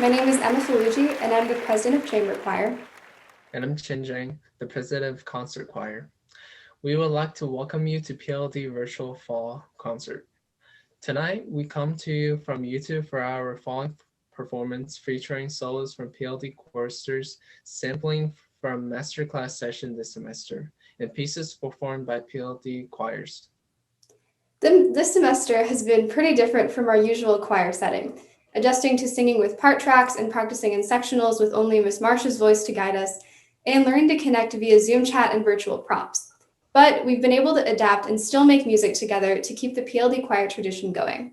My name is Emma Falucci, and I'm the president of Chamber Choir. And I'm Chen Zhang, the president of Concert Choir. We would like to welcome you to PLD Virtual Fall Concert. Tonight, we come to you from YouTube for our fall performance featuring solos from PLD choristers, sampling from masterclass session this semester, and pieces performed by PLD choirs. This semester has been pretty different from our usual choir setting, adjusting to singing with part tracks and practicing in sectionals with only Miss Marsh's voice to guide us, and learning to connect via Zoom chat and virtual prompts. But we've been able to adapt and still make music together to keep the PLD choir tradition going.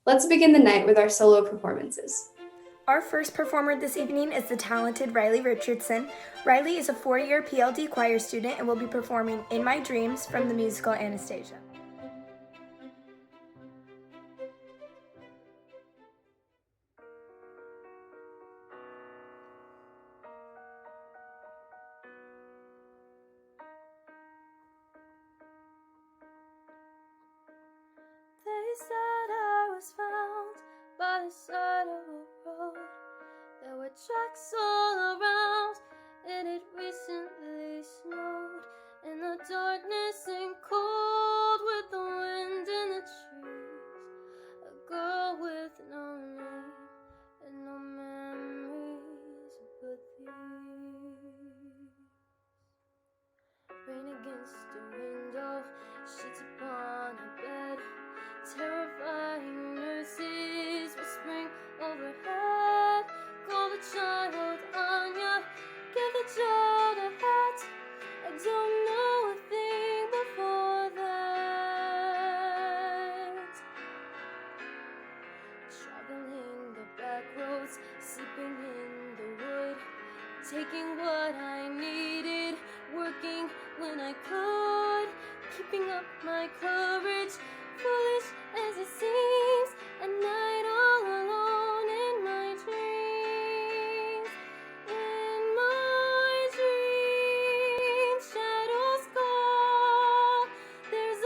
Let's begin the night with our solo performances. Our first performer this evening is the talented Riley Richardson. Riley is a 4-year PLD choir student and will be performing In My Dreams from the musical Anastasia. They said I was found by the side of a road. There were tracks all around, and it recently snowed. In the darkness and cold, with the wind in the trees, a girl with no name and no memories but these. Rain against the window, sheets upon her bed. Terrifying nurses whispering overhead. Call the child Anya, give the child a hat. I don't know a thing before that. Traveling the back roads, sleeping in the wood, taking what I needed, working when I could, keeping up my courage. Foolish as it seems, a night all alone in my dreams. In my dreams, shadows call. There's a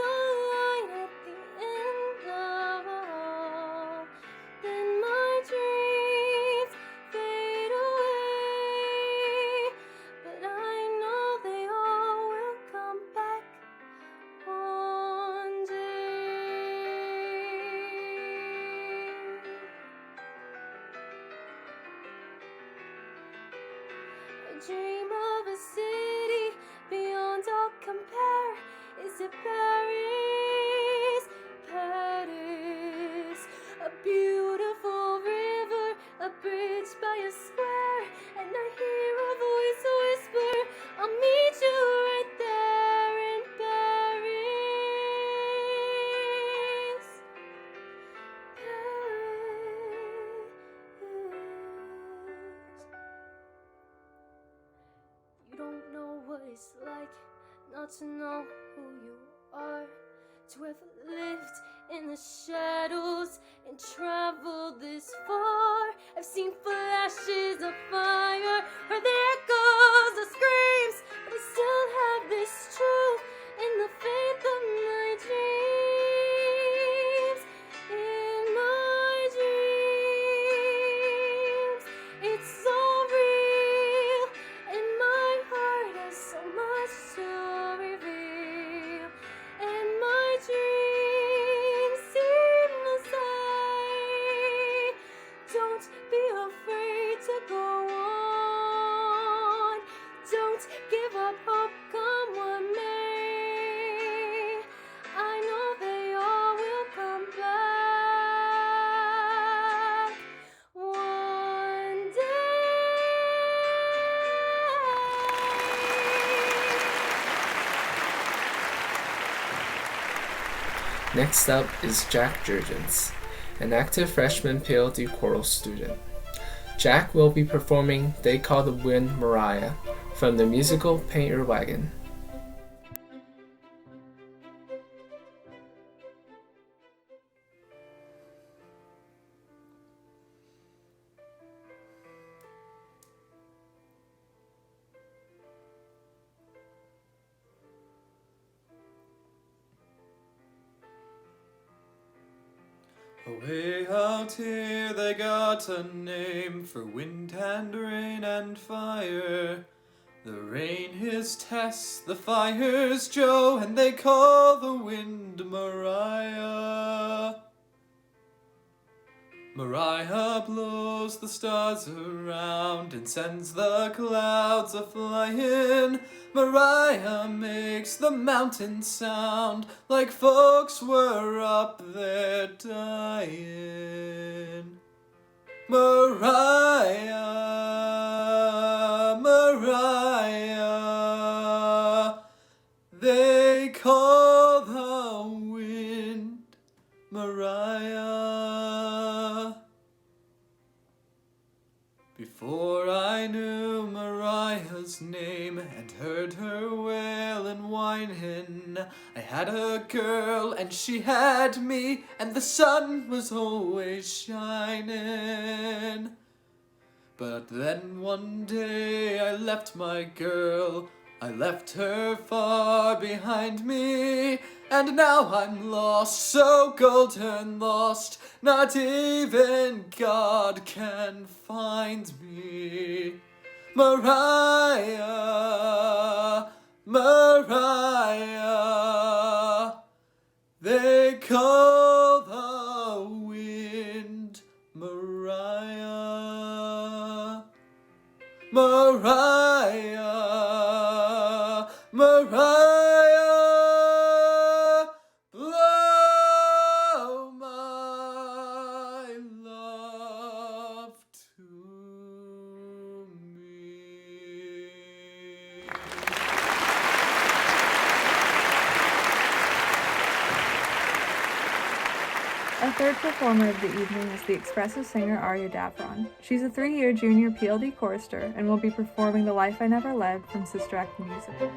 light at the end of all. Then my dreams fade away, but I know they all will come back one day. I dream of a city beyond all compare. Is it Paris? Paris. A beautiful river, a bridge by a square, and I hear a voice whisper, I'll meet you right there in Paris. You don't know what it's like not to know who you are, to have lived in the shadows and traveled this far. I've seen flashes of fire, heard the echoes of screams, but I still have this truth in the faith of my dreams. In my dreams, it's so real, and my heart has so much to reveal. And my dreams seem to say, don't be afraid to go on. Don't give up hope, come what may. I know they all will come back one day. Next up is Jack Jurgens, an active freshman PLD choral student. Jack will be performing They Call the Wind Mariah from the musical Paint Your Wagon. Away out here they got a name for wind and rain and fire. The rain is Tess, the fire's Joe, and they call the wind Mariah. Mariah blows the stars around and sends the clouds a-flying. Mariah makes the mountains sound like folks were up there dying. Mariah, Mariah, they call the wind Mariah. Before I knew Mariah's name and heard her wail and whining, I had a girl and she had me, and the sun was always shining. But then one day I left my girl, I left her far behind me, and now I'm lost, so golden lost, not even God can find me. Mariah, Mariah, they call the wind Mariah. Mariah, Mariah, blow my love to me. Our third performer of the evening is the expressive singer Arya Davron. She's a 3-year junior PLD chorister and will be performing The Life I Never Led from Sister Act the Musical.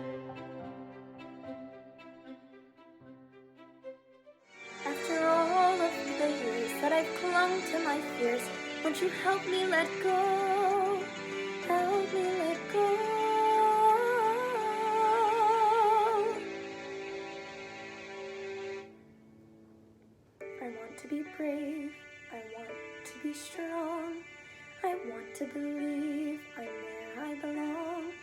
After all of the years that I've clung to my fears, won't you help me let go? Help me let go. I want to be brave, I want to be strong, I want to believe I'm where I belong,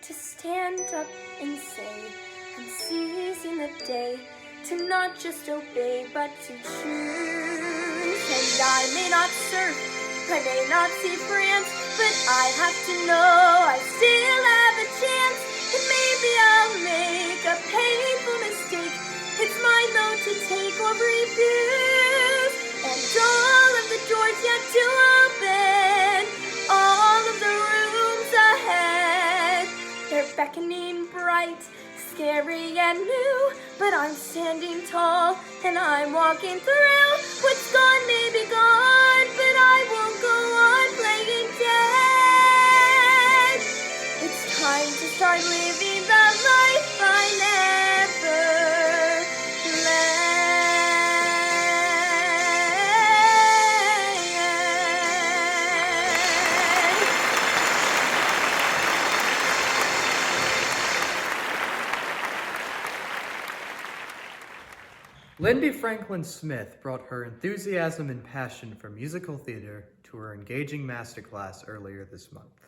to stand up and say I'm seizing the day, to not just obey but to choose. And I may not surf, I may not see France, but I have to know I still have a chance. And maybe I'll make a painful mistake, it's mine though to take or refuse. And all of the doors yet to open, all of the rooms ahead, they're beckoning bright, scary and new, but I'm standing tall and I'm walking through. What's gone may be gone, but I won't go on playing dead. It's time to start living the life I never led. Lindy Franklin Smith brought her enthusiasm and passion for musical theater to her engaging masterclass earlier this month.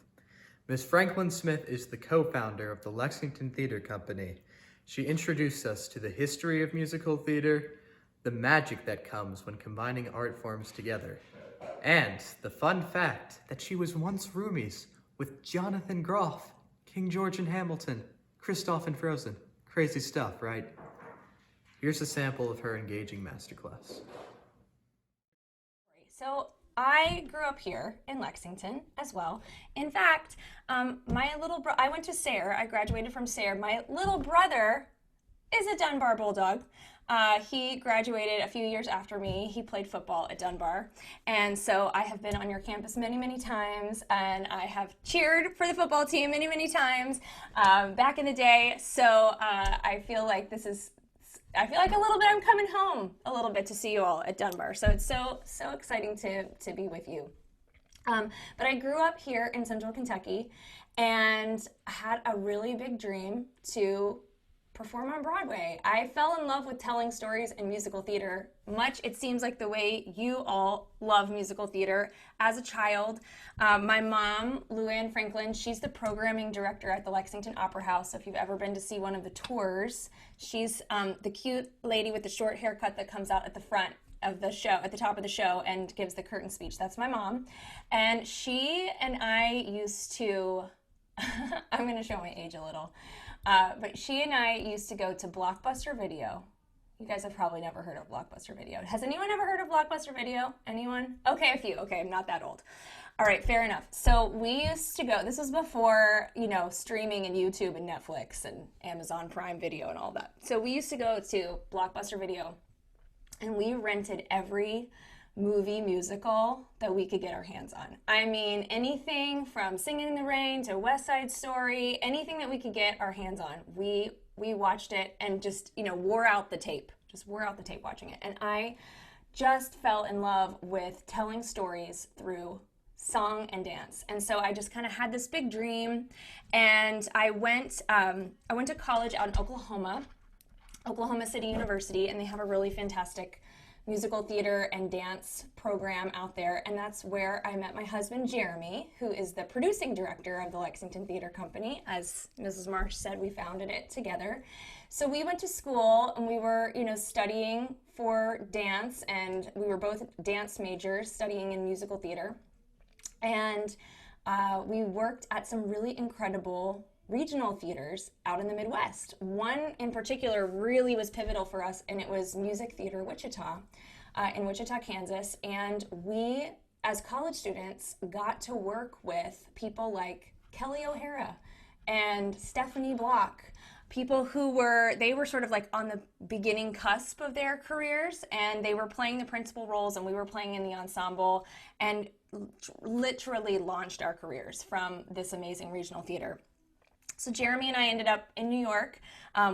Ms. Franklin Smith is the co-founder of the Lexington Theater Company. She introduced us to the history of musical theater, the magic that comes when combining art forms together, and the fun fact that she was once roomies with Jonathan Groff, King George and Hamilton, Kristoff and Frozen. Crazy stuff, right? Here's a sample of her engaging masterclass. So I grew up here in Lexington as well. In fact, I went to Sayre. I graduated from Sayre. My little brother is a Dunbar Bulldog. He graduated a few years after me. He played football at Dunbar. And so I have been on your campus many, many times, and I have cheered for the football team many, many times back in the day. So I feel like a little bit I'm coming home a little bit to see you all at Dunbar. So it's so exciting to be with you. But I grew up here in Central Kentucky and had a really big dream to perform on Broadway. I fell in love with telling stories in musical theater, much it seems like the way you all love musical theater. As a child, my mom, Luann Franklin, she's the programming director at the Lexington Opera House. So if you've ever been to see one of the tours, she's the cute lady with the short haircut that comes out at the front of the show, at the top of the show, and gives the curtain speech. That's my mom. And she and I used to, I'm going to show my age a little. But she and I used to go to Blockbuster Video. You guys have probably never heard of Blockbuster Video. Has anyone ever heard of Blockbuster Video? Anyone? Okay, a few. Okay, I'm not that old. All right, fair enough. So we used to go, this was before, streaming and YouTube and Netflix and Amazon Prime Video and all that. So we used to go to Blockbuster Video, and we rented every movie musical that we could get our hands on. I mean, anything from Singing in the Rain to West Side Story, anything that we could get our hands on, we watched it and just, wore out the tape watching it. And I just fell in love with telling stories through song and dance. And so I just kind of had this big dream, and I went to college out in Oklahoma City University, and they have a really fantastic musical theater and dance program out there, and that's where I met my husband Jeremy, who is the producing director of the Lexington Theater Company. As Mrs. Marsh said, we founded it together. So we went to school, and we were, studying for dance, and we were both dance majors studying in musical theater, and we worked at some really incredible regional theaters out in the Midwest. One in particular really was pivotal for us, and it was Music Theater Wichita in Wichita, Kansas. And we, as college students, got to work with people like Kelly O'Hara and Stephanie Block, people who were sort of like on the beginning cusp of their careers, and they were playing the principal roles, and we were playing in the ensemble, and literally launched our careers from this amazing regional theater. So Jeremy and I ended up in New York.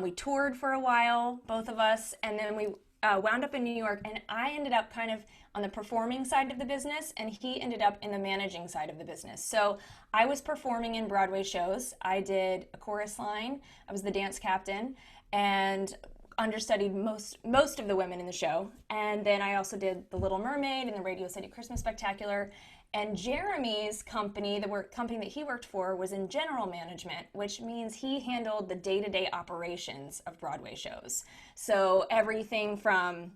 We toured for a while, both of us, and then we wound up in New York, and I ended up kind of on the performing side of the business, and he ended up in the managing side of the business. So I was performing in Broadway shows. I did a chorus line. I was the dance captain, and understudied most of the women in the show. And then I also did The Little Mermaid and the Radio City Christmas Spectacular. And Jeremy's company, the company that he worked for, was in general management, which means he handled the day-to-day operations of Broadway shows. So everything from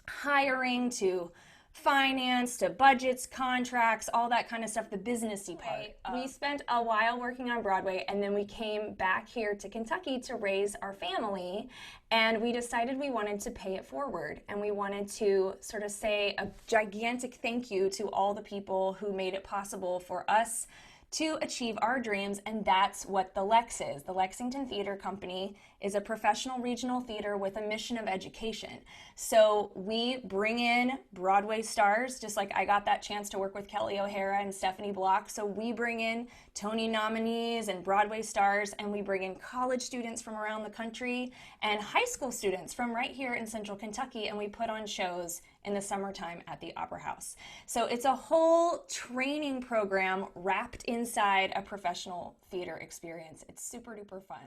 hiring to finance to budgets, contracts, all that kind of stuff, the businessy part. We spent a while working on Broadway, and then we came back here to Kentucky to raise our family, and we decided we wanted to pay it forward, and we wanted to sort of say a gigantic thank you to all the people who made it possible for us to achieve our dreams, and that's what the Lex is. The Lexington Theater Company is a professional regional theater with a mission of education. So we bring in Broadway stars, just like I got that chance to work with Kelly O'Hara and Stephanie Block. So we bring in Tony nominees and Broadway stars, and we bring in college students from around the country and high school students from right here in Central Kentucky, and we put on shows in the summertime at the Opera House. So it's a whole training program wrapped inside a professional theater experience. It's super duper fun.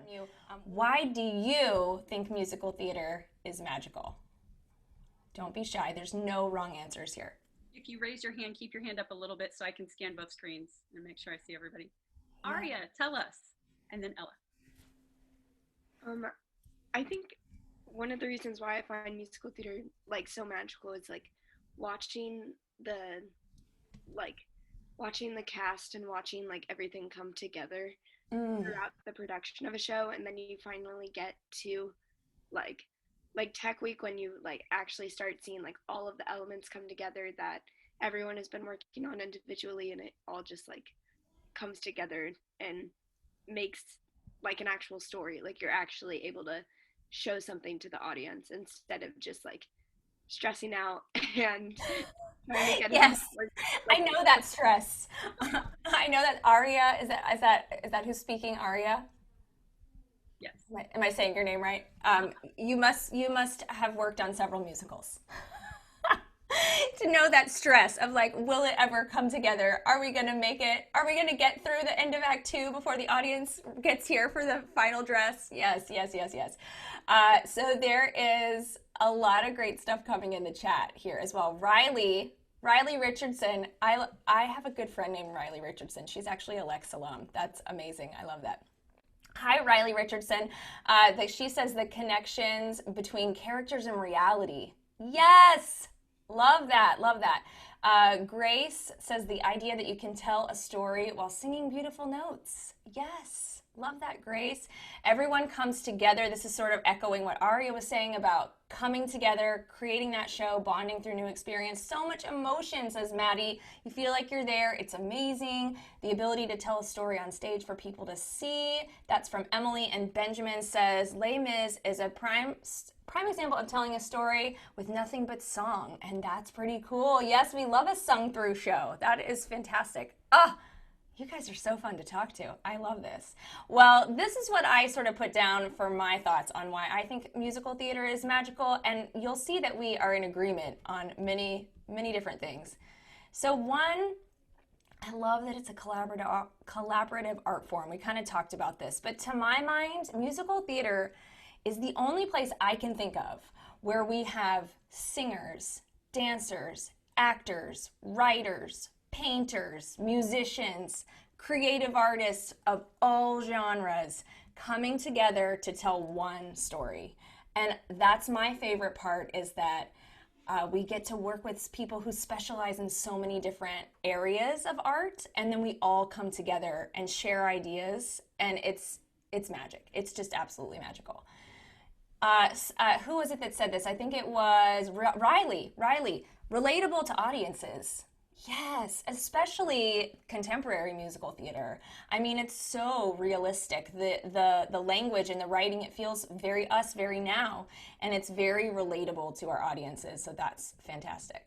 Why do you think musical theater is magical? Don't be shy. There's no wrong answers here. If you raise your hand, keep your hand up a little bit so I can scan both screens and make sure I see everybody. Aria, tell us. And then Ella. I think one of the reasons why I find musical theater so magical is watching the cast and watching everything come together throughout the production of a show, and then you finally get to like Tech Week, when you actually start seeing all of the elements come together that everyone has been working on individually, and it all just comes together and makes an actual story. You're actually able to show something to the audience instead of just stressing out and trying to get yes, I know that stress. I know that. Aria, is that who's speaking? Aria? Yes. Am I saying your name right? You must have worked on several musicals. to know that stress of like, will it ever come together? Are we going to make it? Are we going to get through the end of Act 2 before the audience gets here for the final dress? Yes, yes, yes, yes. So there is a lot of great stuff coming in the chat here as well. Riley Richardson. I have a good friend named Riley Richardson. She's actually a Lex alum. That's amazing. I love that. Hi, Riley Richardson. That she says the connections between characters and reality. Yes, love that, love that. Grace says the idea that you can tell a story while singing beautiful notes. Yes, love that, Grace. Everyone comes together. This is sort of echoing what Aria was saying about coming together, creating that show, bonding through new experience. So much emotion, says Maddie. You feel like you're there. It's amazing. The ability to tell a story on stage for people to see. That's from Emily. And Benjamin says, Les Mis is a prime example of telling a story with nothing but song. And that's pretty cool. Yes, we love a sung through show. That is fantastic. You guys are so fun to talk to. I love this. Well, this is what I sort of put down for my thoughts on why I think musical theater is magical, and you'll see that we are in agreement on many, many different things. So one, I love that it's a collaborative art form. We kind of talked about this, but to my mind, musical theater is the only place I can think of where we have singers, dancers, actors, writers, painters, musicians, creative artists of all genres coming together to tell one story. And that's my favorite part, is that we get to work with people who specialize in so many different areas of art, and then we all come together and share ideas, and it's magic. It's just absolutely magical. Who was it that said this? I think it was Riley. Relatable to audiences. Yes, especially contemporary musical theater. I mean, it's so realistic. The language and the writing, it feels very us, very now, and it's very relatable to our audiences, so that's fantastic.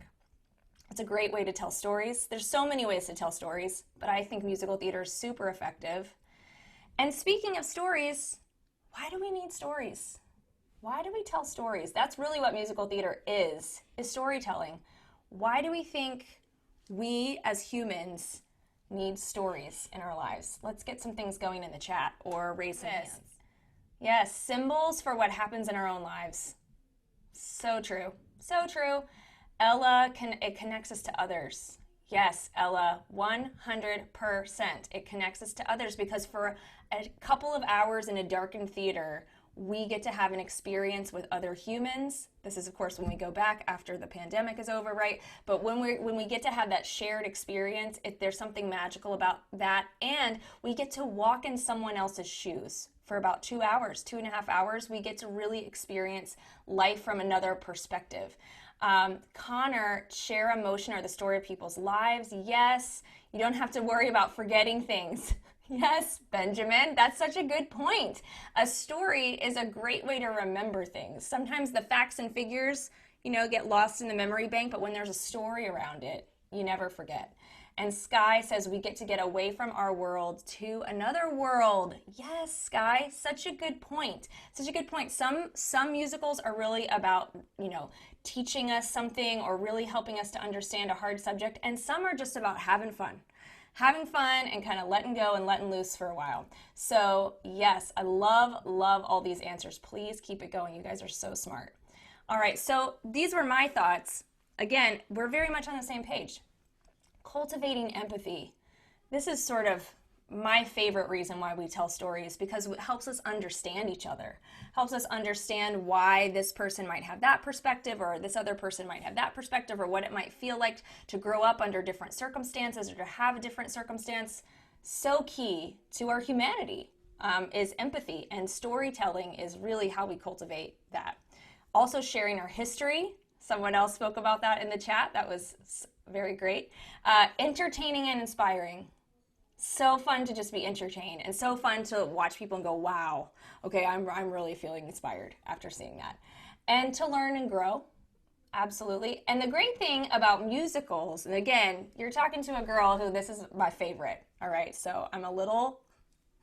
It's a great way to tell stories. There's so many ways to tell stories, but I think musical theater is super effective. And speaking of stories, why do we need stories? Why do we tell stories? That's really what musical theater is storytelling. Why do we think we as humans need stories in our lives? Let's get some things going in the chat or raise some hands. Yes, symbols for what happens in our own lives. So true. So true. Ella, it connects us to others. Yes, Ella, 100%. It connects us to others because for a couple of hours in a darkened theater, we get to have an experience with other humans. This is, of course, when we go back after the pandemic is over, right? But when we get to have that shared experience, there's something magical about that. And we get to walk in someone else's shoes for about 2 hours, 2.5 hours. We get to really experience life from another perspective. Connor, share emotion or the story of people's lives. Yes, you don't have to worry about forgetting things. Yes, Benjamin, that's such a good point. A story is a great way to remember things. Sometimes the facts and figures, get lost in the memory bank, but when there's a story around it, you never forget. And Sky says we get to get away from our world to another world. Yes, Sky, such a good point. Such a good point. Some musicals are really about, teaching us something or really helping us to understand a hard subject, and some are just about having fun and kind of letting go and letting loose for a while. So yes, I love all these answers. Please keep it going. You guys are so smart. All right, so these were my thoughts. Again, we're very much on the same page. Cultivating empathy. This is sort of my favorite reason why we tell stories, because it helps us understand each other, helps us understand why this person might have that perspective or this other person might have that perspective, or what it might feel like to grow up under different circumstances or to have a different circumstance. So key to our humanity is empathy, and storytelling is really how we cultivate that. Also sharing our history. Someone else spoke about that in the chat. That was very great. Entertaining and inspiring. So fun to just be entertained, and so fun to watch people and go, wow, okay, I'm really feeling inspired after seeing that. And to learn and grow, absolutely. And the great thing about musicals, and again, you're talking to a girl who this is my favorite, all right? So I'm a little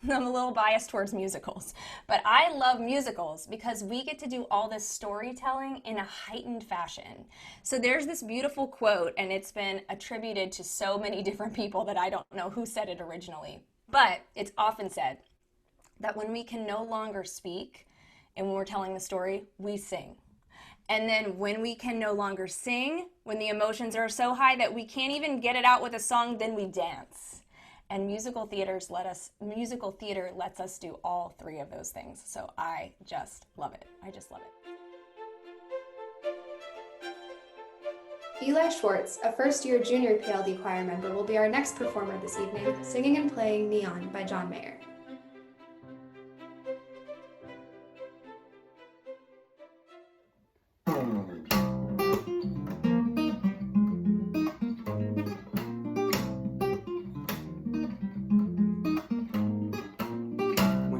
I'm a little biased towards musicals, but I love musicals because we get to do all this storytelling in a heightened fashion. So there's this beautiful quote, and it's been attributed to so many different people that I don't know who said it originally, but it's often said that when we can no longer speak and when we're telling the story, we sing. And then when we can no longer sing, when the emotions are so high that we can't even get it out with a song, then we dance. And musical theater lets us do all three of those things. So I just love it. I just love it. Eli Schwartz, a first-year junior PLD choir member, will be our next performer this evening, singing and playing Neon by John Mayer.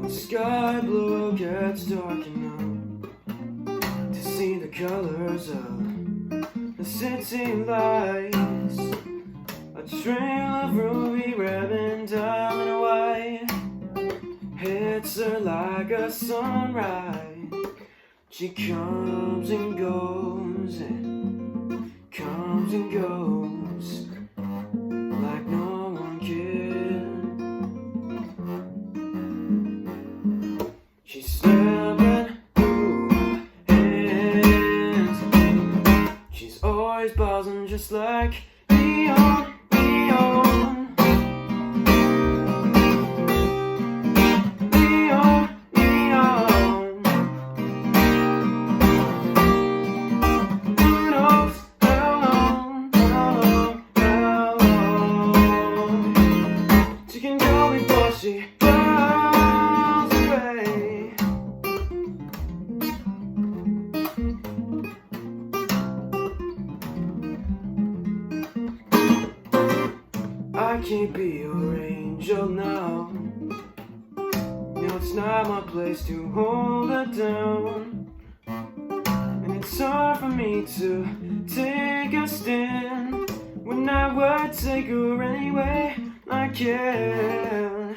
Sky blue gets dark enough to see the colors of the city lights. A trail of ruby red and diamond white hits her like a sunrise. She comes and goes and comes and goes like no one can. She's slipping through my hands. She's always buzzing just like neon, neon. Neon, neon. Who knows how long, how long, how long she can go before she runs away. I can't be your angel now. You know it's not my place to hold her down. And it's hard for me to take a stand when I would take her anyway I can.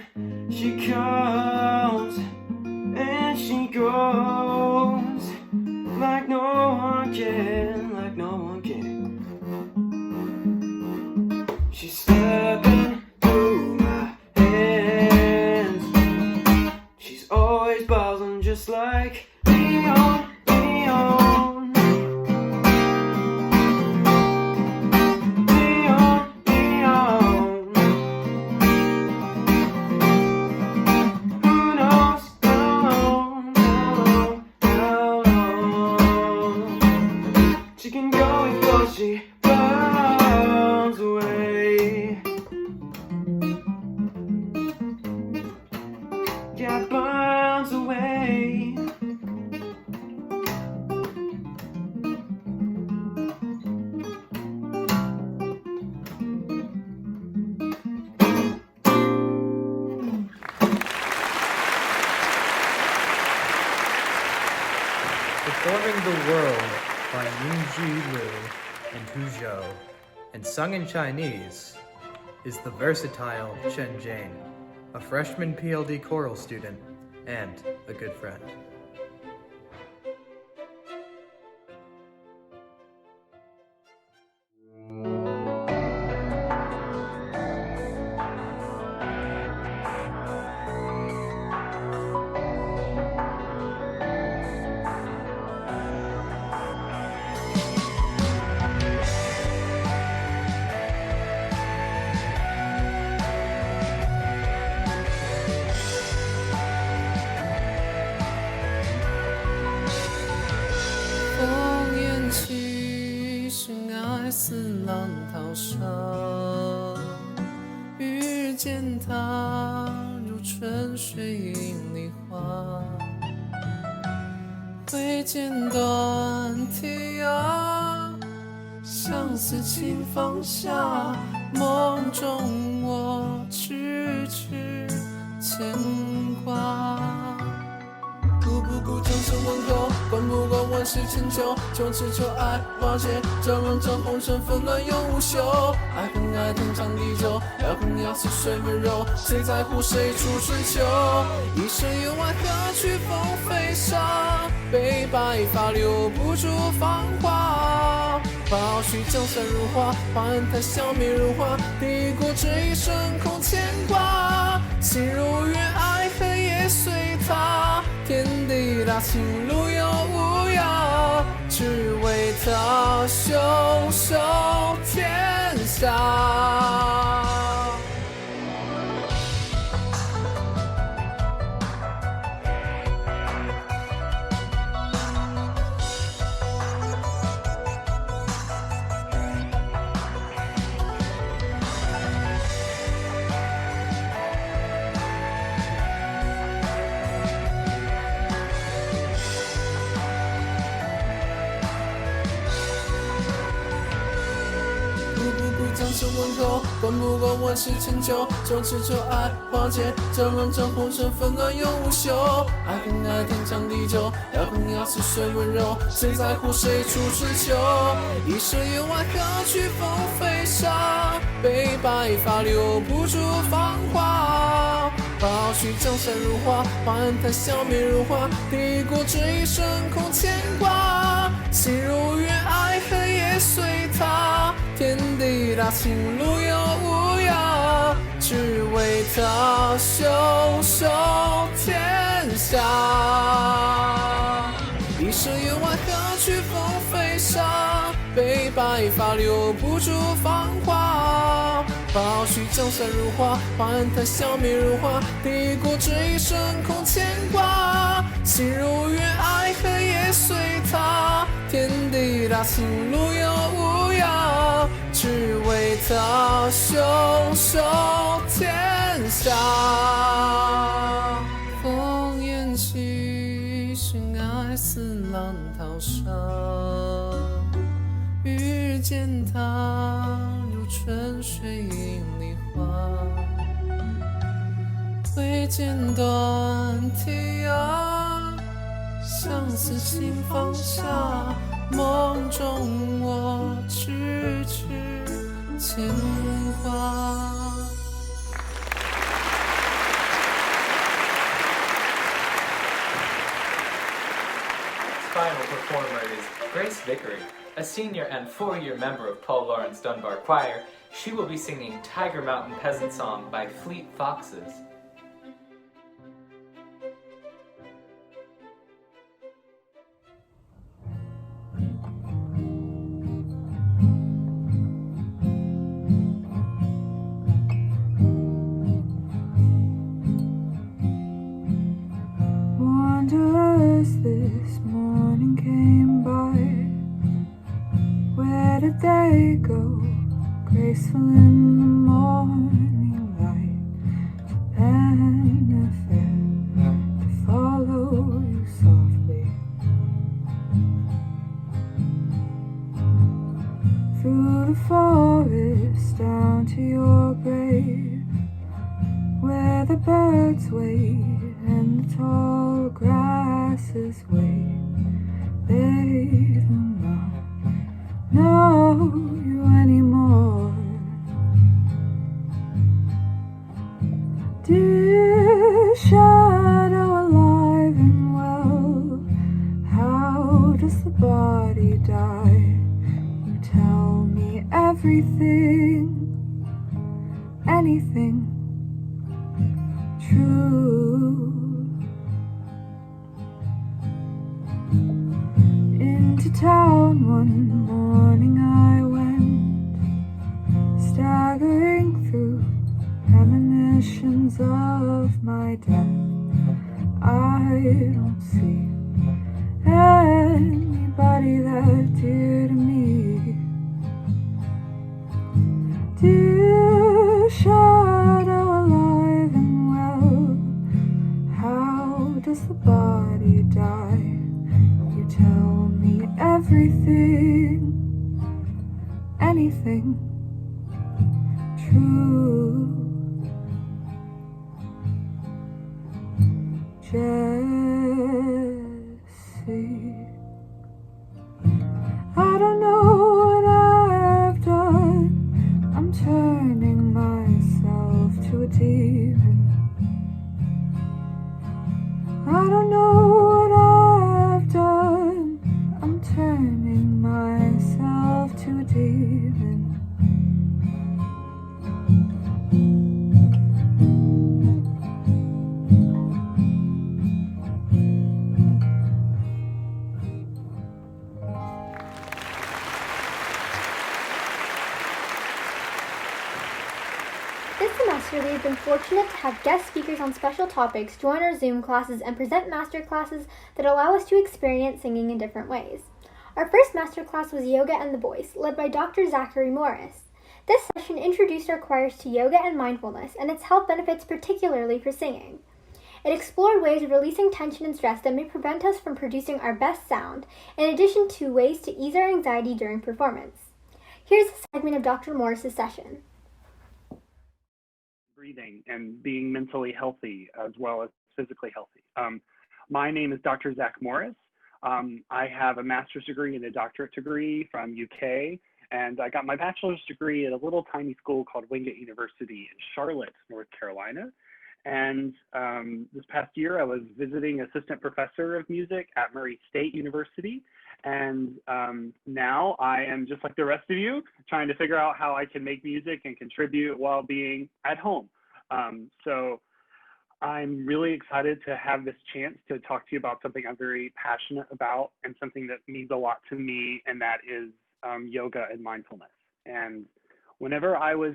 She comes and she goes like no one can, like no one can. She's slipping through my hands. She's always buzzing just like neon, neon. Neon, neon. Who knows how long, how long she can go before she runs away. Yeah, burns away. Performing The World by Yunji Liu and Hu Zhou, and sung in Chinese, is the versatile Chen Jane, a freshman PLD choral student and a good friend.烽烟起，寻爱似浪淘沙。遇见他，如春水映梨花。挥剑断天涯，相思情放下。梦中我痴痴牵挂。顾不顾江山问候，管不管我万事成就，就只求爱化解这让这红尘纷乱永无休。爱恨爱天长地久，要恨要似水温柔，谁在乎谁处春秋？一生有爱何惧风飞沙，悲白发留不住芳华。抛去江山如画，换他笑面如花，抵过这一生空牵挂。心如远，爱恨也随他，天地大，情路有无涯，只为他袖手天下。将生温柔，管不管万事成就，就只求爱化解这让这红尘纷乱永无休。爱恨爱天长地久，要恨要似水温柔，谁在乎谁处春秋？一生有爱何惧风飞沙，悲白发留不住芳华。抛去江山如画，换他笑面如花，抵过这一生空牵挂。心如远，爱恨也随他，天地大，情路有无涯，只为他袖手天下。一生有爱何惧风飞沙，悲白发留不住芳华。抛去江山如画，换他笑面如花，抵过这一生空牵挂。心如远，爱恨也随他，天地大，情路有无涯，只为他袖手天下。烽烟起，深爱似浪淘沙，遇见他如春水映梨花，挥剑断天涯，相思心放下，梦中我痴痴牵挂。Final performer is Grace Vickery, a senior and 4-year member of Paul Laurence Dunbar Choir. She will be singing Tiger Mountain Peasant Song by Fleet Foxes. Wanderers this morning came by. Where did they go? Graceful in the morning light, to pen a fair, to follow you softly through the forest down to your grave, where the birds wait and the tall grasses wave. They do not know you anymore. Dear shadow, alive and well, how does the body die? You tell me everything, anything true. Into town one morning I went, staggering through premonitions of my death. I don't see anybody that dear to me. Dear shadow, alive and well, how does the body die? You tell me everything, anything true. Jessie. semester, we have been fortunate to have guest speakers on special topics join our Zoom classes and present master classes that allow us to experience singing in different ways. Our first master class was Yoga and the Voice, led by Dr. Zachary Morris. This session introduced our choirs to yoga and mindfulness and its health benefits, particularly for singing. It explored ways of releasing tension and stress that may prevent us from producing our best sound, in addition to ways to ease our anxiety during performance. Here's a segment of Dr. Morris's session. Breathing and being mentally healthy as well as physically healthy. My name is Dr. Zach Morris. I have a master's degree and a doctorate degree from UK, and I got my bachelor's degree at a little tiny school called Wingate University in Charlotte, North Carolina. And this past year, I was visiting assistant professor of music at Murray State University. And now I am just like the rest of you, trying to figure out how I can make music and contribute while being at home. So I'm really excited to have this chance to talk to you about something I'm very passionate about and something that means a lot to me, and that is yoga and mindfulness. And whenever I was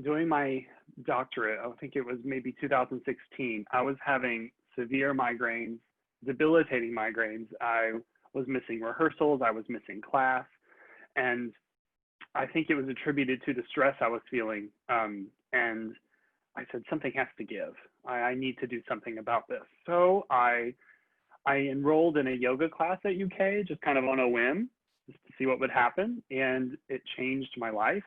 doing my doctorate, I think it was maybe 2016, I was having severe migraines, debilitating migraines. I was missing rehearsals, I was missing class, and I think it was attributed to the stress I was feeling. And I said, something has to give. I need to do something about this. So I enrolled in a yoga class at UK, just kind of on a whim, just to see what would happen, and it changed my life.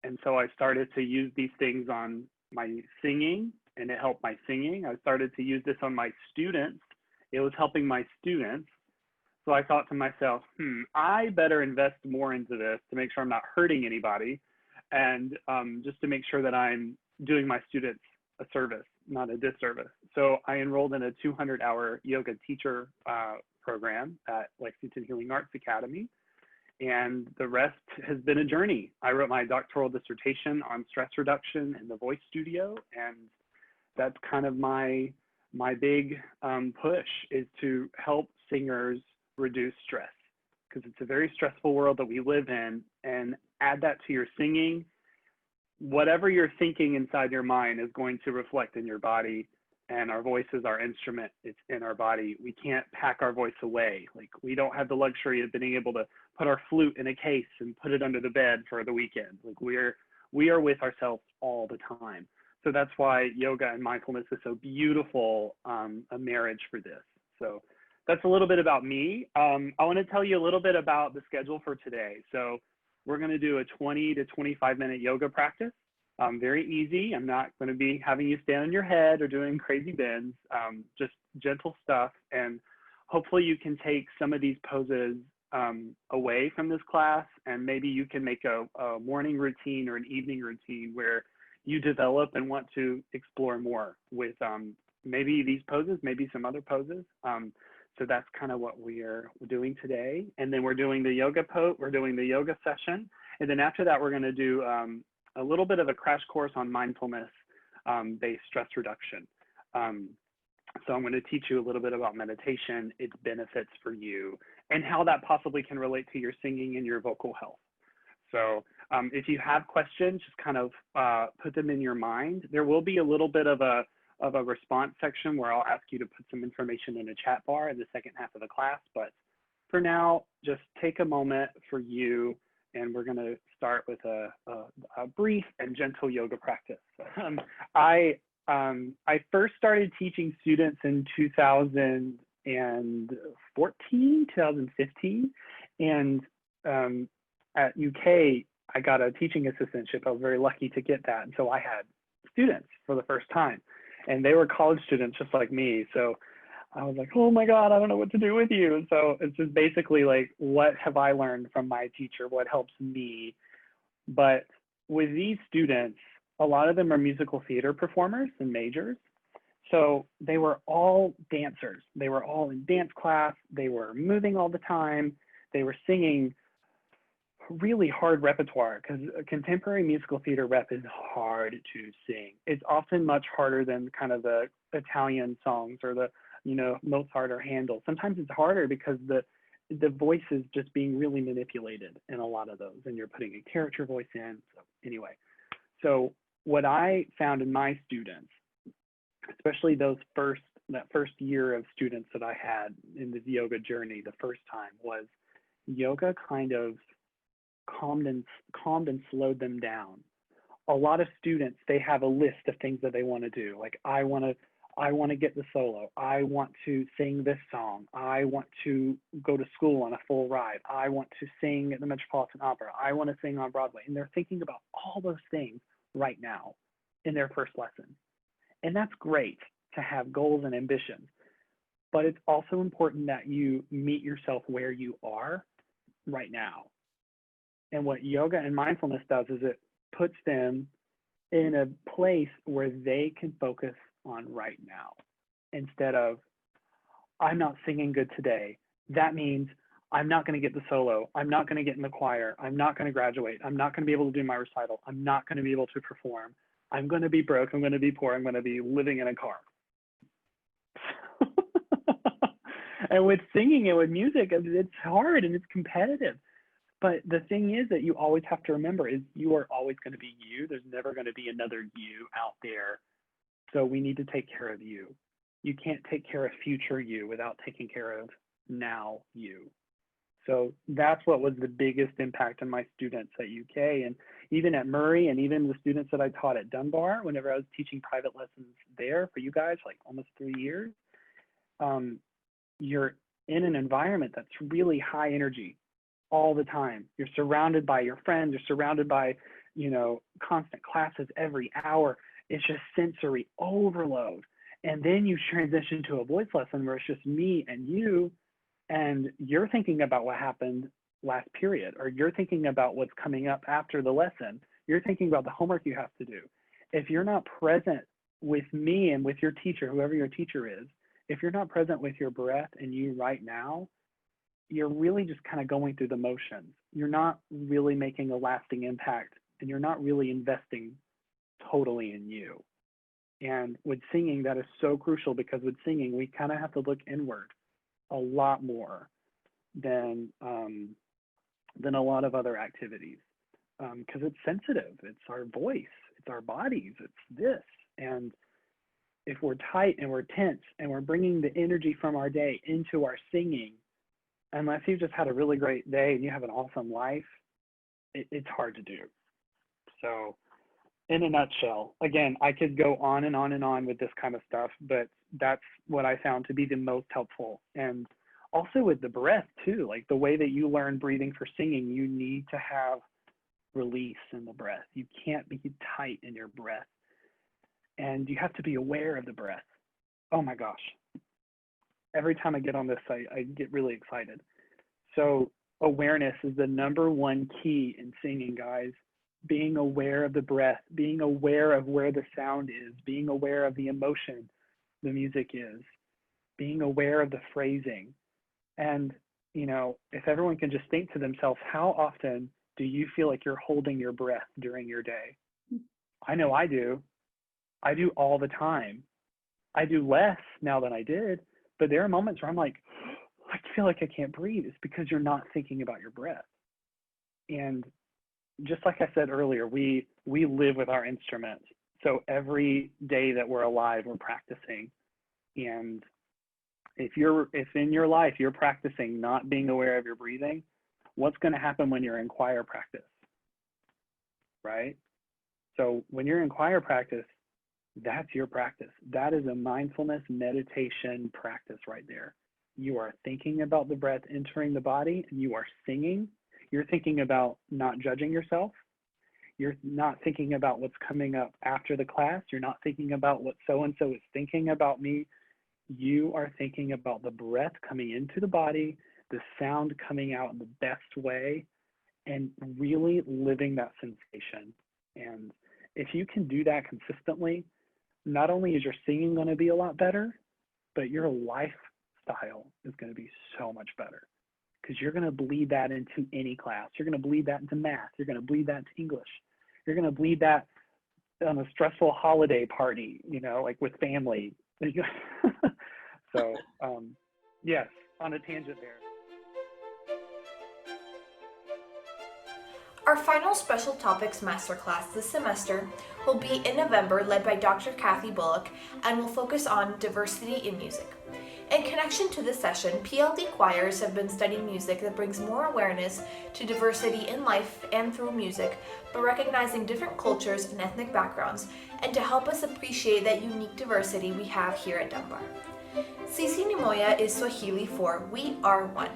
And so I started to use these things on my singing, and it helped my singing. I started to use this on my students. It was helping my students. So I thought to myself, I better invest more into this to make sure I'm not hurting anybody, and just to make sure that I'm doing my students a service, not a disservice. So I enrolled in a 200-hour yoga teacher program at Lexington Healing Arts Academy, and the rest has been a journey. I wrote my doctoral dissertation on stress reduction in the voice studio, and that's kind of my big push, is to help singers reduce stress, because it's a very stressful world that we live in. And add that to your singing, whatever you're thinking inside your mind is going to reflect in your body, and our voice is our instrument. It's in our body. We can't pack our voice away. Like, we don't have the luxury of being able to put our flute in a case and put it under the bed for the weekend. Like, we are with ourselves all the time. So that's why yoga and mindfulness is so beautiful, a marriage for this. So that's a little bit about me. I want to tell you a little bit about the schedule for today. So we're going to do a 20 to 25 minute yoga practice. Very easy. I'm not going to be having you stand on your head or doing crazy bends, just gentle stuff. And hopefully you can take some of these poses away from this class, and maybe you can make a morning routine or an evening routine where you develop and want to explore more with maybe these poses, maybe some other poses. So that's kind of what we're doing today. And then we're doing the yoga we're doing the yoga session. And then after that, we're going to do a little bit of a crash course on mindfulness based stress reduction. So I'm going to teach you a little bit about meditation, its benefits for you, and how that possibly can relate to your singing and your vocal health. So if you have questions, just kind of put them in your mind. There will be a little bit of a response section where I'll ask you to put some information in a chat bar in the second half of the class. But for now, just take a moment for you, and we're going to start with a brief and gentle yoga practice. I first started teaching students in 2015, and at UK, I got a teaching assistantship. I was very lucky to get that. And so I had students for the first time, and they were college students just like me. So I was like, oh my God, I don't know what to do with you. And so it's just basically like, what have I learned from my teacher? What helps me? But with these students, a lot of them are musical theater performers and majors. So they were all dancers. They were all in dance class. They were moving all the time. They were singing really hard repertoire, because contemporary musical theater rep is hard to sing. It's often much harder than kind of the Italian songs or the, Mozart or Handel. Sometimes it's harder because the voice is just being really manipulated in a lot of those, and you're putting a character voice in. So anyway, so what I found in my students, especially that first year of students that I had in the yoga journey the first time, was yoga kind of calmed and slowed them down. A lot of students, they have a list of things that they want to do. Like, I want to get the solo. I want to sing this song. I want to go to school on a full ride. I want to sing at the Metropolitan Opera. I want to sing on Broadway. And they're thinking about all those things right now in their first lesson. And that's great to have goals and ambitions. But it's also important that you meet yourself where you are right now. And what yoga and mindfulness does is it puts them in a place where they can focus on right now, instead of, I'm not singing good today. That means I'm not going to get the solo. I'm not going to get in the choir. I'm not going to graduate. I'm not going to be able to do my recital. I'm not going to be able to perform. I'm going to be broke. I'm going to be poor. I'm going to be living in a car. And with singing and with music, it's hard and it's competitive. But the thing is that you always have to remember is you are always going to be you. There's never going to be another you out there. So we need to take care of you. You can't take care of future you without taking care of now you. So that's what was the biggest impact on my students at UK, and even at Murray, and even the students that I taught at Dunbar, whenever I was teaching private lessons there for you guys, like almost 3 years. You're in an environment that's really high energy all the time. You're surrounded by your friends. You're surrounded by, constant classes every hour. It's just sensory overload. And then you transition to a voice lesson where it's just me and you're thinking about what happened last period, or you're thinking about what's coming up after the lesson. You're thinking about the homework you have to do. If you're not present with me and with your teacher, whoever your teacher is, if you're not present with your breath and you right now, you're really just kind of going through the motions. You're not really making a lasting impact, and you're not really investing totally in you. And with singing, that is so crucial, because with singing, we kind of have to look inward a lot more than a lot of other activities, because it's sensitive. It's our voice, it's our bodies, it's this. And if we're tight and we're tense and we're bringing the energy from our day into our singing, unless you've just had a really great day and you have an awesome life, it's hard to do. So in a nutshell, again, I could go on and on and on with this kind of stuff, but that's what I found to be the most helpful. And also with the breath too, like the way that you learn breathing for singing, you need to have release in the breath. You can't be tight in your breath. And you have to be aware of the breath. Oh my gosh. Every time I get on this, I get really excited. So awareness is the #1 key in singing, guys. Being aware of the breath, being aware of where the sound is, being aware of the emotion the music is, being aware of the phrasing. And, if everyone can just think to themselves, how often do you feel like you're holding your breath during your day? I know I do. I do all the time. I do less now than I did, but there are moments where I'm like, I feel like I can't breathe. It's because you're not thinking about your breath. And just like I said earlier, we live with our instruments. So every day that we're alive, we're practicing. And if in your life you're practicing not being aware of your breathing, what's going to happen when you're in choir practice, right? So when you're in choir practice, that's your practice. That is a mindfulness meditation practice right there. You are thinking about the breath entering the body, and you are singing. You're thinking about not judging yourself. You're not thinking about what's coming up after the class. You're not thinking about what so-and-so is thinking about me. You are thinking about the breath coming into the body, the sound coming out in the best way, and really living that sensation. And if you can do that consistently, not only is your singing going to be a lot better, but your lifestyle is going to be so much better, because you're going to bleed that into any class. You're going to bleed that into math. You're going to bleed that into English. You're going to bleed that on a stressful holiday party, like with family. So, yes, on a tangent there. Our final Special Topics Masterclass this semester will be in November, led by Dr. Kathy Bullock, and will focus on diversity in music. In connection to this session, PLD choirs have been studying music that brings more awareness to diversity in life and through music, by recognizing different cultures and ethnic backgrounds, and to help us appreciate that unique diversity we have here at Dunbar. Sisi Nimoya is Swahili for "We Are One."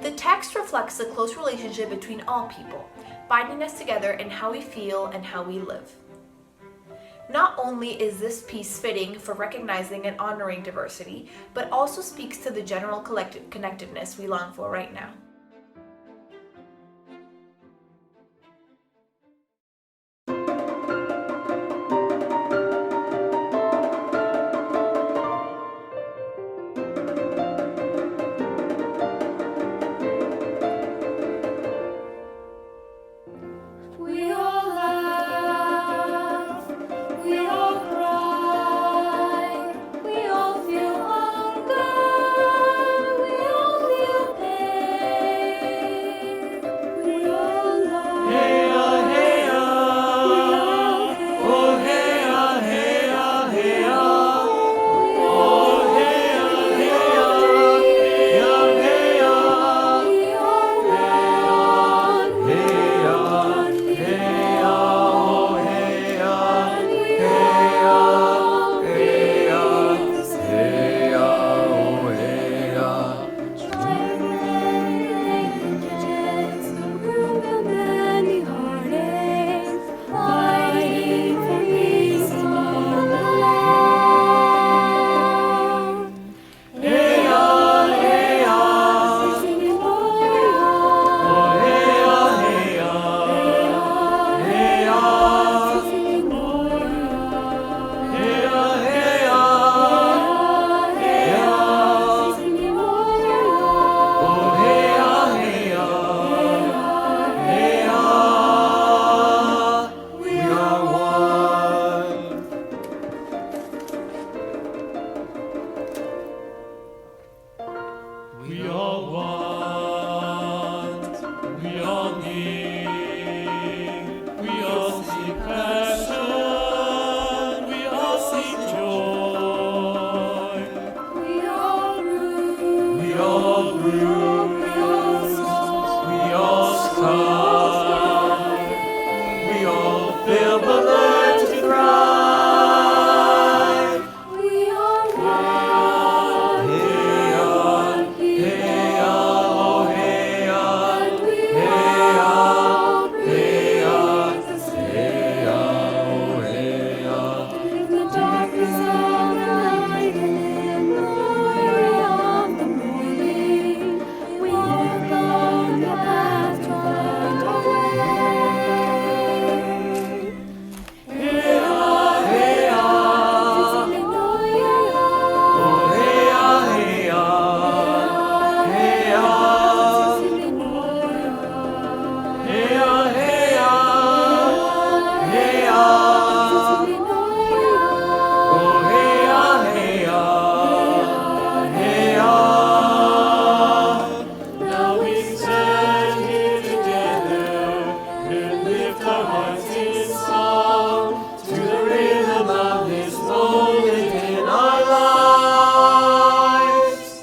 The text reflects the close relationship between all people, binding us together in how we feel and how we live. Not only is this piece fitting for recognizing and honoring diversity, but also speaks to the general connectedness we long for right now. We all laugh, we all cry, we all feel hunger, we all feel pain. We all love. Hey hey oh hey hey hey oh hey fighting for peace in our land. Hey singing we are one. We all want, we all need, we all seek passion, we all seek joy. We all root, We all brood, we all soar, we all strive, we all feel the learn to thrive. we are one. Hey on, hey on, hey on, And we hey all on, hey on, breathe the hey on, hey on. in the darkness of the night and in the glory of the morning. We walk on the path to find our way. Hey Now we stand here together and lift our hearts in song to the rhythm of this moment in our lives.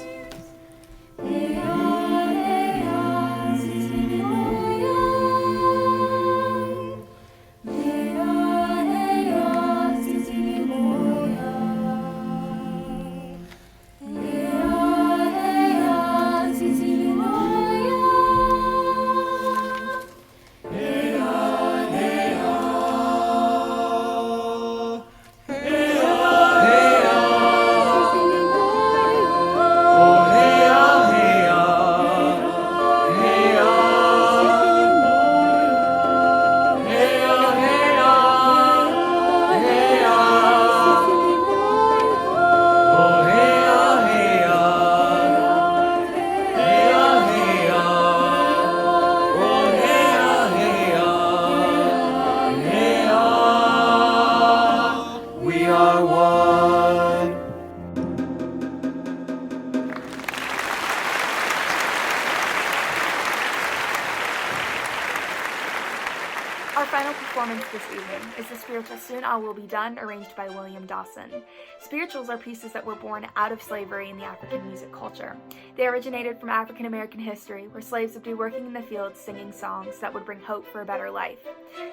Our final performance this evening is the spiritual Soon All Will Be Done, arranged by William Dawson. Spirituals are pieces that were born out of slavery in the African music culture. They originated from African American history, where slaves would be working in the fields singing songs that would bring hope for a better life.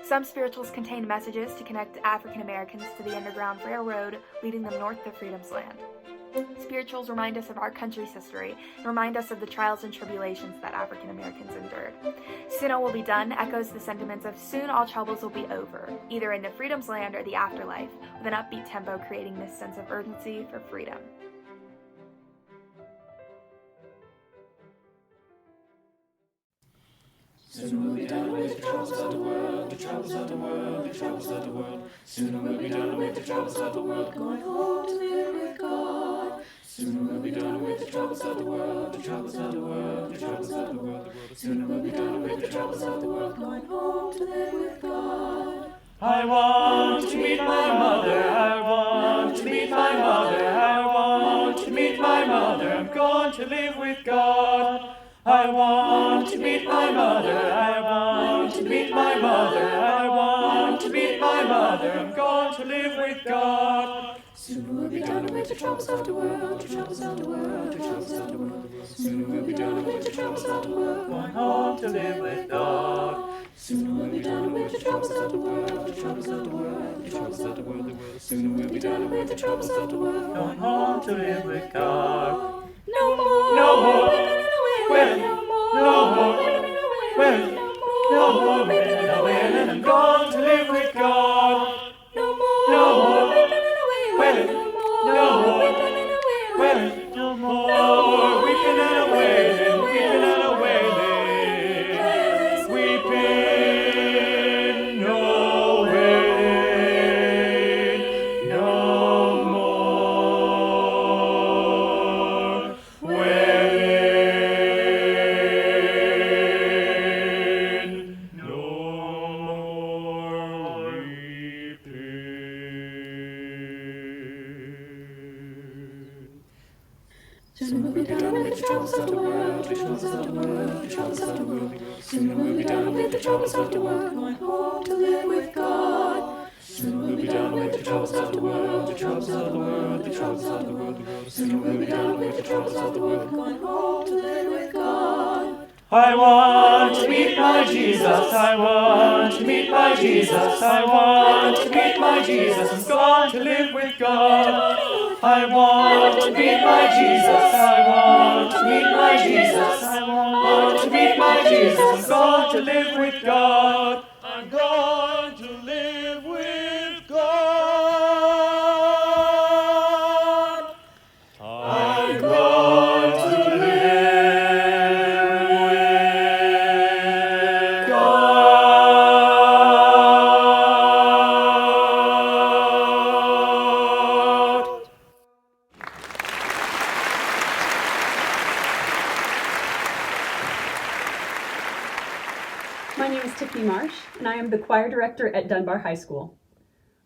Some spirituals contain messages to connect African Americans to the Underground Railroad, leading them north to Freedom's Land. Spirituals remind us of our country's history and remind us of the trials and tribulations that African Americans endured. Soon All Will Be Done echoes the sentiments of soon all troubles will be over, either in the Freedom's Land or the afterlife, with an upbeat tempo creating this sense of urgency for freedom. Soon we'll be done with the troubles of the world, the troubles of the world, the troubles of the world. Soon we'll be done with the troubles of the world, going home to live with God. Soon we'll be done with the troubles of the world, the troubles of the world, the troubles of the world. Soon we'll be done with the troubles of the world, going home to live with God. I want to meet my mother, I want to meet my mother, I want to meet my mother, I'm going to live with God. I want to meet my mother, I want to meet my mother, I want to meet my mother, I'm going to live with God. Soon we'll be done with the troubles of the world, the troubles of the world, the troubles of the world. Soon we'll be done with the troubles of the world, going home to live with God. Soon we'll be done with the troubles of the world, the troubles of the world, the troubles of the world. Soon we'll be done with the troubles of the world, going home to live with God. No more, no more, well, no more, well, no more, well, I'm going to live with God. No more, no more, well, no more, well, no more, weeping and a wailing, weeping and a wailing, weeping, no wailing, no more, wailing, no more weeping. Soon we'll be done with the troubles of the world, the troubles of the world, the troubles of the world. Soon we'll be done with the troubles of the world, going home to live with God. Soon we'll be done with the troubles of the world, the troubles of the world, the troubles of the world. Soon we'll be done with the troubles of the world, going home to live with God. I want to meet my Jesus, I want to meet my Jesus, I want to meet my Jesus, I'm going to live with God. I want to meet my Jesus, I want to meet my Jesus, I want to meet my Jesus, I'm going to live with God. I'm going to live with God. I'm going to live with God. My name is Tiffany Marsh, and I am the choir director at Dunbar High School.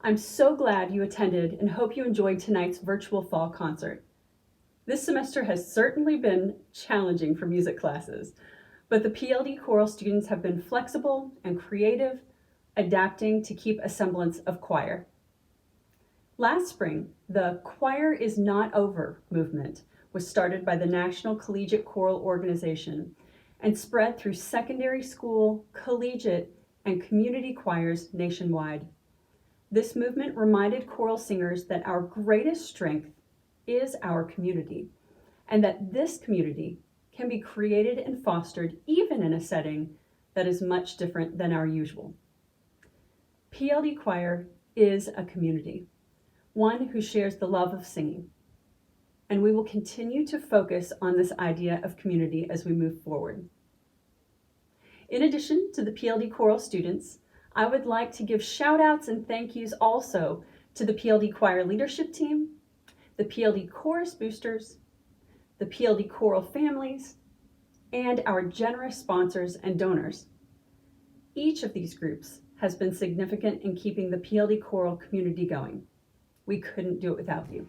I'm so glad you attended and hope you enjoyed tonight's virtual fall concert. This semester has certainly been challenging for music classes, but the PLD choral students have been flexible and creative, adapting to keep a semblance of choir. Last spring, the Choir is Not Over movement was started by the National Collegiate Choral Organization and spread through secondary school, collegiate, and community choirs nationwide. This movement reminded choral singers that our greatest strength is our community, and that this community can be created and fostered even in a setting that is much different than our usual. PLD Choir is a community, one who shares the love of singing, and we will continue to focus on this idea of community as we move forward. In addition to the PLD choral students, I would like to give shout outs and thank yous also to the PLD choir leadership team, the PLD chorus boosters, the PLD choral families, and our generous sponsors and donors. Each of these groups has been significant in keeping the PLD choral community going. We couldn't do it without you.